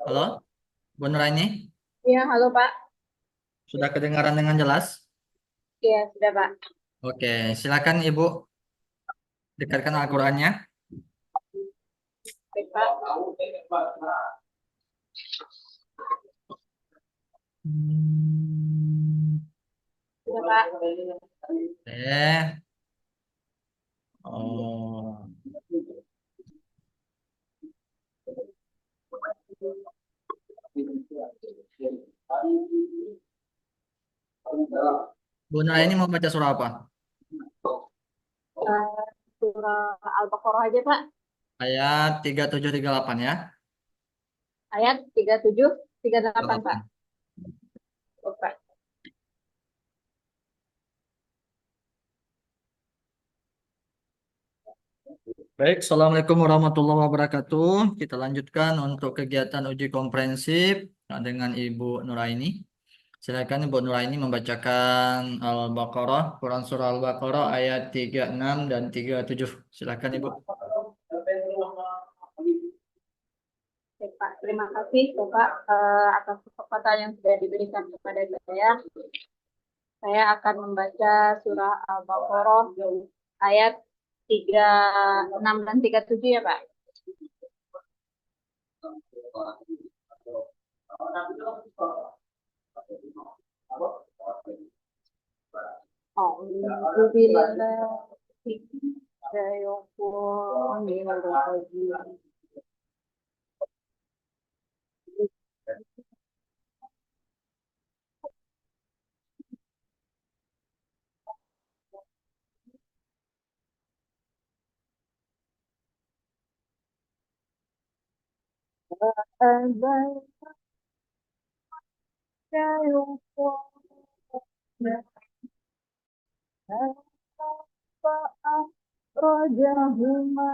Halo, Bu Nuraini, Iya, halo Pak. sudah kedengaran dengan jelas? Iya, sudah Pak. Oke, silakan Ibu dekatkan Al-Qur'annya. Baik, Pak. Hmm, Sudah Pak. eh, oh, Bu Nuraini mau baca surah apa? Eh, Surah Al-Baqarah aja Pak. Ayat 3738 ya. Ayat 37, 38 Pak. 38. Baik, Pak. Baik, Assalamualaikum warahmatullahi wabarakatuh. Kita lanjutkan untuk kegiatan uji komprehensif dengan Ibu Nuraini. Silakan Ibu Nuraini membacakan Al-Baqarah, Quran Surah Al-Baqarah ayat 36 dan 37. Silakan Ibu. Baik, Pak. Terima kasih Bapak atas kesempatan yang sudah diberikan kepada saya. Saya akan membaca surah Al-Baqarah ayat 36 dan 37 ya Pak. أعوذ بالله من الشيطان الرجيم. أبدا يقول فأخرجهما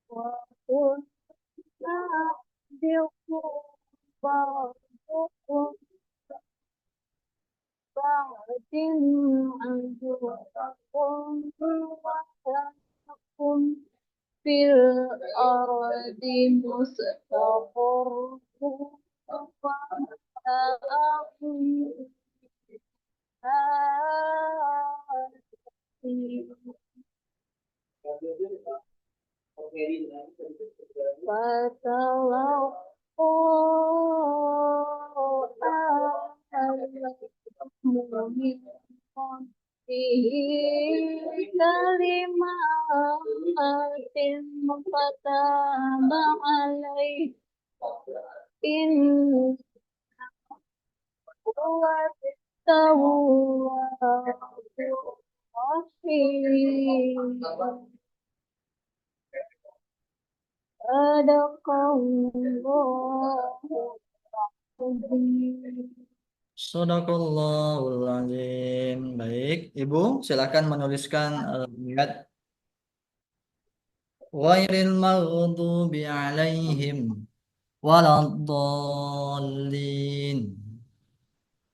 وقلنا اهبطوا بعضكم بعد عدو ولكم في الأرض مستقر ومتاع حين فتلقوا آدم من ربه كلمات فتاب عليه إنه هو التواب الرحيم. صدق الله العظيم. Sadaqallahul azim. Baik, Ibu, silakan menuliskan ayat ghairil maghdubi alaihim waladdallin.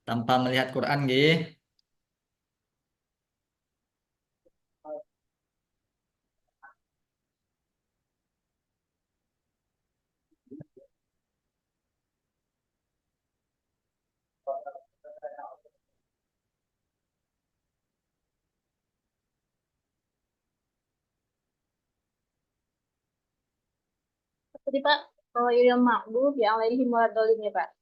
Tanpa melihat Quran nggih. Tadi Pak, kalau yang makhluk yang alaihi waladolin ya Pak.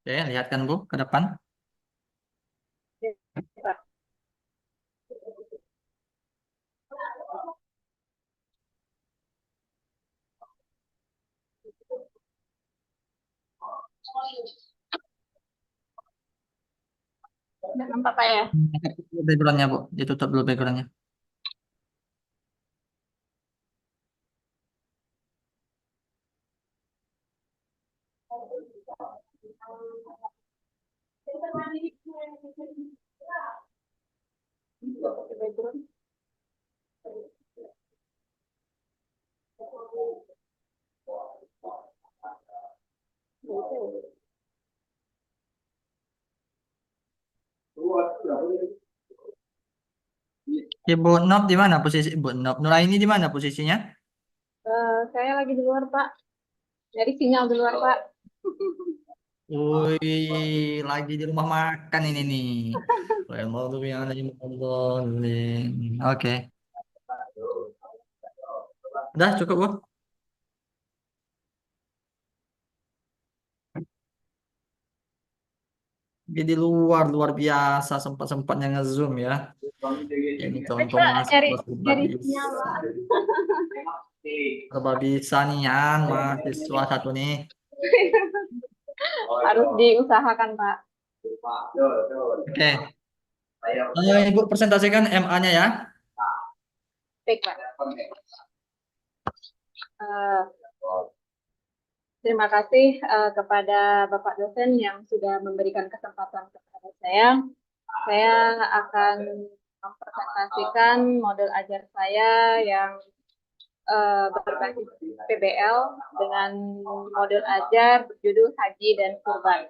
Oke, lihatkan Bu ke depan. Udah nampak Pak ya? Backgroundnya Bu, ditutup dulu backgroundnya. Ibu Nop di mana posisi Ibu Nop? Nuraini di mana posisinya? Saya lagi di luar Pak. Jadi sinyal di luar Pak. Wih, lagi di rumah makan ini nih. Mau tuh yang lagi nonton. Oke, udah cukup Bu. Jadi luar biasa sempat-sempatnya ngezoom ya. Ini contoh Kita mahasiswa nyari serba nyari sinyal bisa. Pak. Serba bisa nih Yan, mahasiswa satu nih. Harus diusahakan Pak. Oke, Ibu presentasikan MA-nya ya. Baik Pak. Eh, Terima kasih kepada Bapak dosen yang sudah memberikan kesempatan kepada saya. Saya akan mempresentasikan model ajar saya yang berbasis PBL dengan model ajar berjudul Haji dan Kurban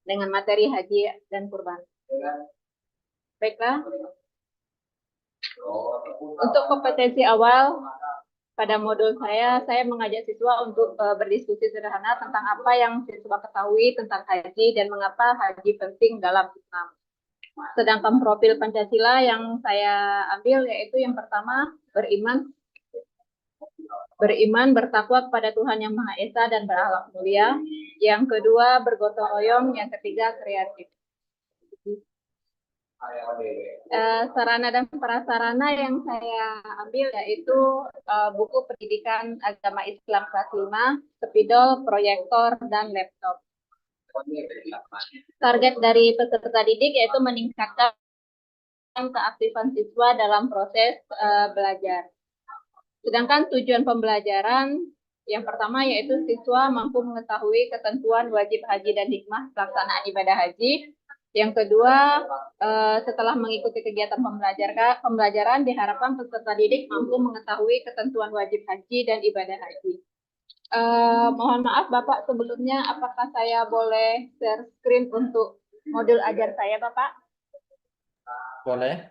dengan materi Haji dan Kurban. Baiklah, untuk kompetensi awal pada modul saya mengajak siswa untuk berdiskusi sederhana tentang apa yang siswa ketahui tentang haji dan mengapa haji penting dalam Islam. Sedangkan profil Pancasila yang saya ambil yaitu yang pertama beriman bertakwa kepada Tuhan Yang Maha Esa dan berakhlak mulia. Yang kedua bergotong royong, yang ketiga kreatif. Sarana dan prasarana yang saya ambil yaitu buku pendidikan agama Islam kelas 5, spidol, proyektor, dan laptop. Target dari peserta didik yaitu meningkatkan keaktifan siswa dalam proses belajar. Sedangkan tujuan pembelajaran yang pertama yaitu siswa mampu mengetahui ketentuan wajib haji dan hikmah pelaksanaan ibadah haji. Yang kedua, setelah mengikuti kegiatan pembelajaran diharapkan peserta didik mampu mengetahui ketentuan wajib haji dan ibadah haji. Mohon maaf Bapak, sebelumnya apakah saya boleh share screen untuk modul ajar saya Bapak? Boleh.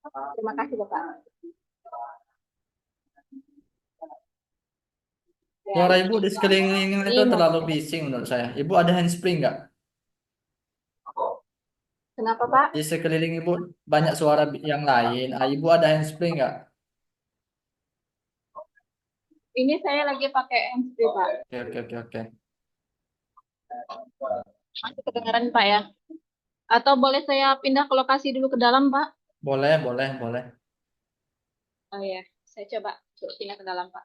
Terima kasih Bapak. Suara Ibu di sekeliling itu Ini terlalu bising menurut saya. Ibu ada handsfree nggak? Kenapa Pak? Di sekeliling Ibu banyak suara yang lain. Ibu ada handsfree nggak? Ini saya lagi pakai handsfree Pak. Oke. Masih kedengaran Pak ya? Atau boleh saya pindah ke lokasi dulu ke dalam Pak? Boleh. Oh ya, saya coba pindah ke dalam Pak.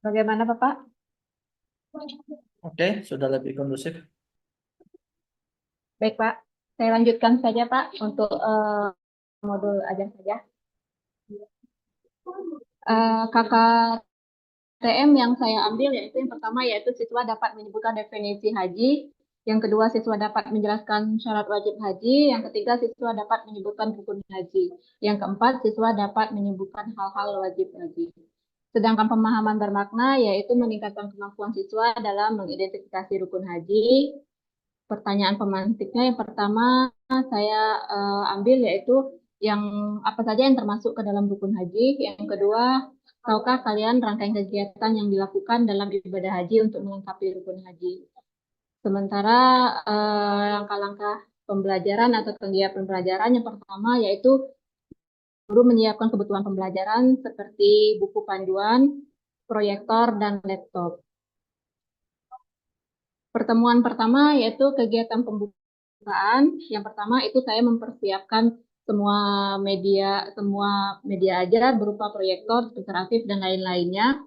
Bagaimana Bapak? Oke, sudah lebih kondusif. Baik Pak, saya lanjutkan saja Pak untuk modul ajar saja. KKTM yang saya ambil yaitu yang pertama yaitu siswa dapat menyebutkan definisi haji, yang kedua siswa dapat menjelaskan syarat wajib haji, yang ketiga siswa dapat menyebutkan rukun haji, yang keempat siswa dapat menyebutkan hal-hal wajib haji. Sedangkan pemahaman bermakna yaitu meningkatkan kemampuan siswa dalam mengidentifikasi rukun haji. Pertanyaan pemantiknya yang pertama saya ambil yaitu yang apa saja yang termasuk ke dalam rukun haji. Yang kedua, tahukah kalian rangkaian kegiatan yang dilakukan dalam ibadah haji untuk melengkapi rukun haji? Sementara langkah-langkah pembelajaran atau kegiatan pembelajaran yang pertama yaitu guru menyiapkan kebutuhan pembelajaran seperti buku panduan, proyektor, dan laptop. Pertemuan pertama yaitu kegiatan pembukaan. Yang pertama itu saya mempersiapkan semua media ajar berupa proyektor, interaktif, dan lain-lainnya.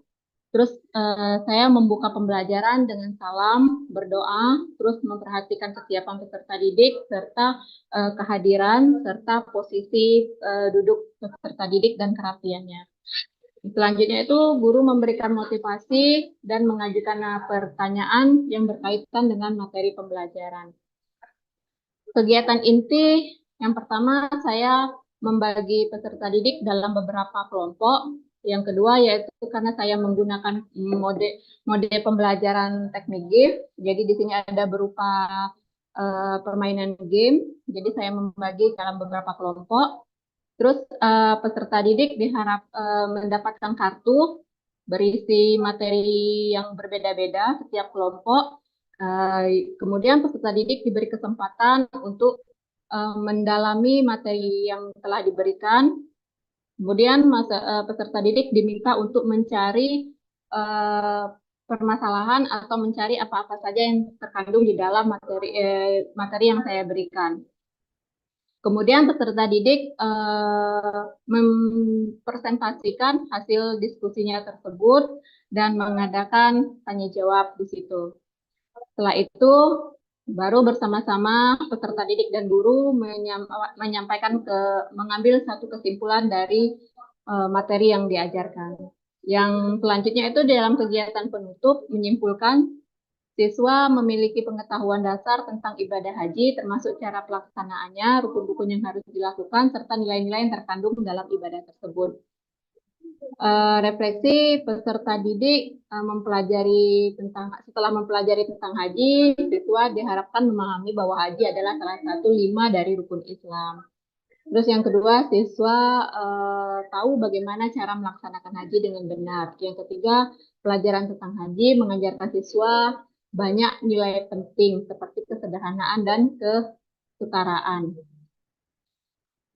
Terus saya membuka pembelajaran dengan salam, berdoa, terus memperhatikan kesiapan peserta didik, serta kehadiran, serta posisi duduk peserta didik dan kerapiannya. Selanjutnya itu guru memberikan motivasi dan mengajukan pertanyaan yang berkaitan dengan materi pembelajaran. Kegiatan inti yang pertama saya membagi peserta didik dalam beberapa kelompok. Yang kedua yaitu karena saya menggunakan mode pembelajaran teknik game. Jadi di sini ada berupa permainan game. Jadi saya membagi dalam beberapa kelompok. Terus peserta didik diharap mendapatkan kartu berisi materi yang berbeda-beda setiap kelompok. Kemudian peserta didik diberi kesempatan untuk mendalami materi yang telah diberikan. Kemudian peserta didik diminta untuk mencari permasalahan atau mencari apa-apa saja yang terkandung di dalam materi yang saya berikan. Kemudian peserta didik mempresentasikan hasil diskusinya tersebut dan mengadakan tanya jawab di situ. Setelah itu baru bersama-sama peserta didik dan guru mengambil satu kesimpulan dari materi yang diajarkan. Yang selanjutnya itu dalam kegiatan penutup menyimpulkan siswa memiliki pengetahuan dasar tentang ibadah haji, termasuk cara pelaksanaannya, rukun-rukun yang harus dilakukan, serta nilai-nilai yang terkandung dalam ibadah tersebut. Refleksi peserta didik setelah mempelajari tentang haji, siswa diharapkan memahami bahwa haji adalah salah satu 5 dari rukun Islam. Terus yang kedua, siswa tahu bagaimana cara melaksanakan haji dengan benar. Yang ketiga, pelajaran tentang haji mengajarkan siswa banyak nilai penting seperti kesederhanaan dan kesetaraan.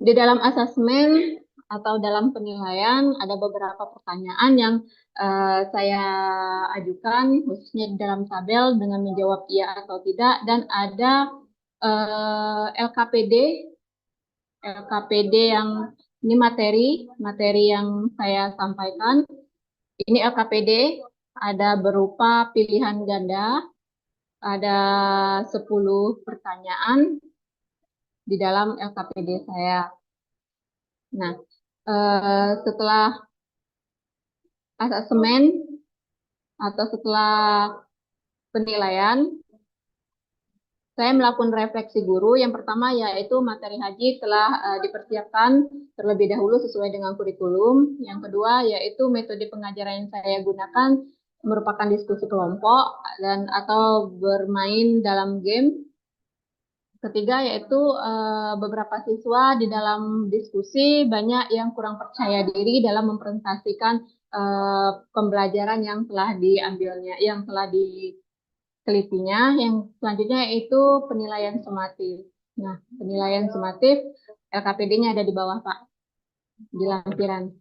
Di dalam asesmen atau dalam penilaian ada beberapa pertanyaan yang saya ajukan khususnya di dalam tabel dengan menjawab iya atau tidak, dan ada LKPD yang ini materi yang saya sampaikan. Ini LKPD ada berupa pilihan ganda, ada 10 pertanyaan di dalam LKPD saya. Nah, setelah asesmen atau setelah penilaian, saya melakukan refleksi guru. Yang pertama yaitu materi haji telah dipersiapkan terlebih dahulu sesuai dengan kurikulum. Yang kedua yaitu metode pengajaran yang saya gunakan merupakan diskusi kelompok dan atau bermain dalam game. Ketiga yaitu beberapa siswa di dalam diskusi banyak yang kurang percaya diri dalam mempresentasikan pembelajaran yang telah diambilnya, yang telah ditelitinya. Yang selanjutnya yaitu penilaian sumatif. Nah, penilaian sumatif LKPD-nya ada di bawah, Pak, di lampiran.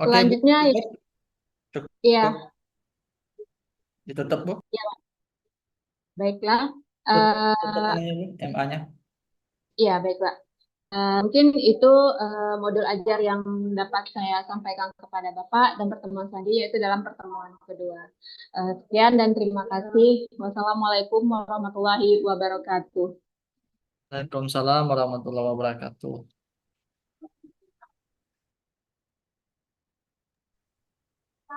Oke, Bu. Selanjutnya, Cukup. ya, Ditutup, Bu. ya, baiklah. Tutupannya, Bu, MA-nya. Iya, baik, Pak. Mungkin itu modul ajar yang dapat saya sampaikan kepada Bapak, dan pertemuan selanjutnya yaitu dalam pertemuan kedua. Sekian dan terima kasih. Wassalamualaikum warahmatullahi wabarakatuh. Waalaikumsalam warahmatullahi wabarakatuh.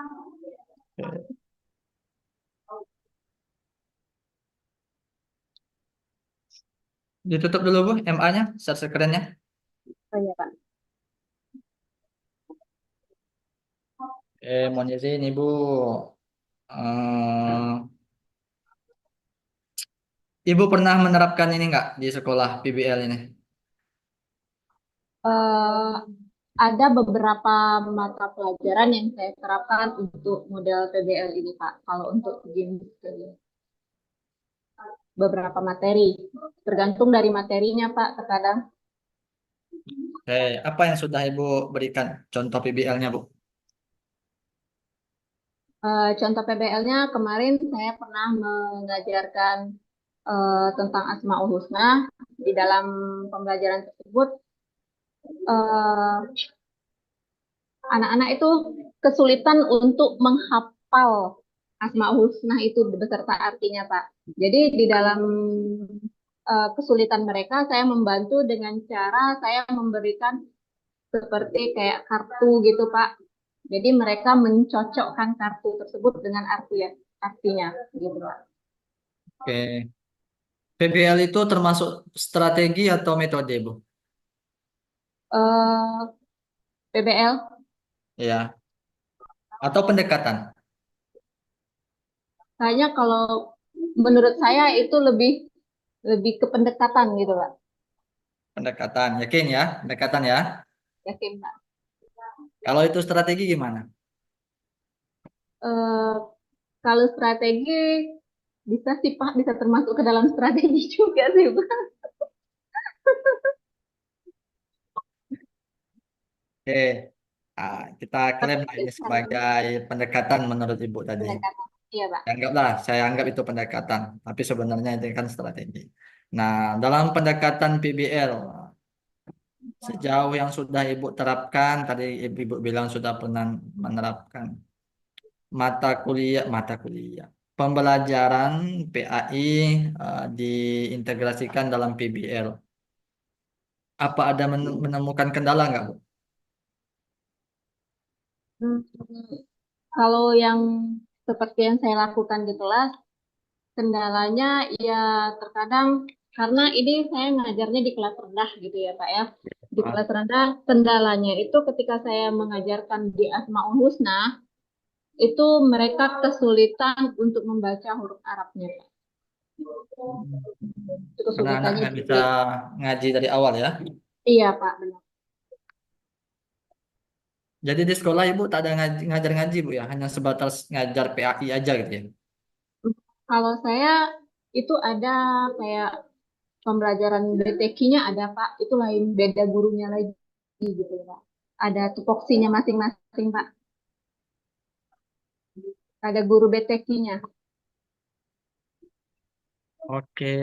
Oke. Ditutup dulu Bu, MA-nya, share screen-nya. Oh iya Pak. Mohon izin Ibu. Eh, Ibu pernah menerapkan ini nggak di sekolah PBL ini? Eh, ada beberapa mata pelajaran yang saya terapkan untuk model PBL ini Pak. Kalau untuk jenis beberapa materi, tergantung dari materinya Pak. Terkadang Oke, apa yang sudah Ibu berikan contoh PBL-nya Bu? contoh PBL-nya kemarin saya pernah mengajarkan tentang Asmaul Husna. Di dalam pembelajaran tersebut, eh, anak-anak itu kesulitan untuk menghafal Asmaul Husna itu beserta artinya, Pak. Jadi di dalam kesulitan mereka, saya membantu dengan cara saya memberikan seperti kayak kartu gitu, Pak. Jadi mereka mencocokkan kartu tersebut dengan artinya, gitu, Pak. Oke, PBL itu termasuk strategi atau metode Bu? Eh, PBL, Ya, atau pendekatan? kayaknya kalau menurut saya itu lebih lebih ke pendekatan gitu, Pak. Pendekatan, yakin ya? Pendekatan ya. Yakin, Pak. Kalau itu strategi gimana? Eh, kalau strategi bisa sih Pak, bisa termasuk ke dalam strategi juga sih Pak. Oke, kita klaim Tapi lah ini sebagai pendekatan menurut Ibu tadi. pendekatan. Iya Pak. Anggaplah, saya anggap itu pendekatan, tapi sebenarnya itu kan strategi. Nah, dalam pendekatan PBL, sejauh yang sudah Ibu terapkan, tadi Ibu bilang sudah pernah menerapkan mata kuliah, pembelajaran PAI diintegrasikan dalam PBL. Apa ada menemukan kendala nggak, Bu? Hmm, kalau yang seperti yang saya lakukan di kelas, kendalanya ya terkadang karena ini saya ngajarnya di kelas rendah gitu ya Pak ya. Di Ah, kelas rendah, kendalanya itu ketika saya mengajarkan di Asmaul Husna, itu mereka kesulitan untuk membaca huruf Arabnya Pak. Itu Karena anak kesulitannya nggak di bisa ngaji dari awal ya. iya Pak, benar. Jadi di sekolah Ibu tak ada ngajar ngaji Bu ya, hanya sebatas ngajar PAI aja gitu ya. Kalau saya itu ada kayak pembelajaran BTQ-nya ada Pak, itu lain beda gurunya lagi gitu Pak. Ada tupoksinya masing-masing Pak. Ada guru BTQ-nya. Oke.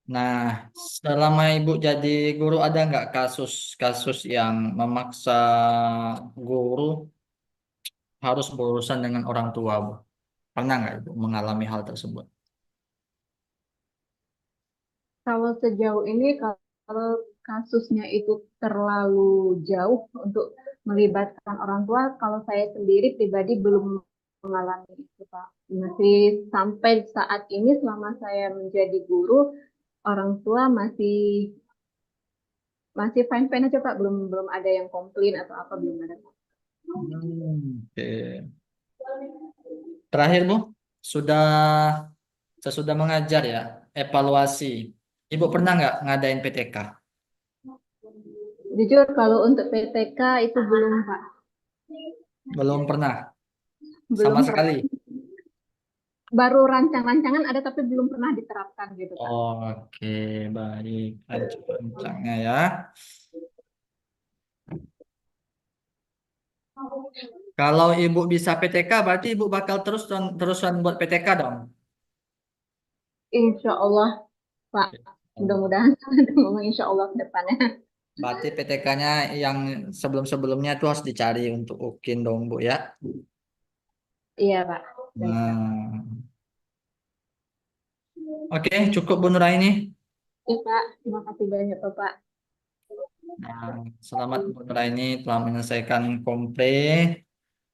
Nah, selama Ibu jadi guru ada nggak kasus-kasus yang memaksa guru harus berurusan dengan orang tua, Bu? Pernah nggak Ibu mengalami hal tersebut? Kalau sejauh ini kalau kasusnya itu terlalu jauh untuk melibatkan orang tua, kalau saya sendiri pribadi belum mengalami itu Pak. Masih sampai saat ini selama saya menjadi guru, orang tua masih masih fine fine aja Pak, belum belum ada yang komplain atau apa belum ada Pak. Oke. Terakhir, Bu, sudah sesudah mengajar ya, evaluasi. Ibu pernah nggak ngadain PTK? Jujur kalau untuk PTK itu belum Pak, Belum pernah, sama belum pernah. sekali. Baru rancang-rancangan ada tapi belum pernah diterapkan gitu Pak. Oke, baik. Rancang-rancangnya ya. Kalau Ibu bisa PTK, berarti Ibu bakal terusan buat PTK dong. Insya Allah Pak, mudah-mudahan ngomong insya Allah ke depannya. Berarti PTK-nya yang sebelum-sebelumnya itu harus dicari untuk UKIN dong, Bu ya. Iya Pak, baik. Nah, oke, cukup Bu Nuraini. Iya Pak, terima kasih banyak Bapak. Nah, selamat Bu Nuraini telah menyelesaikan komplain.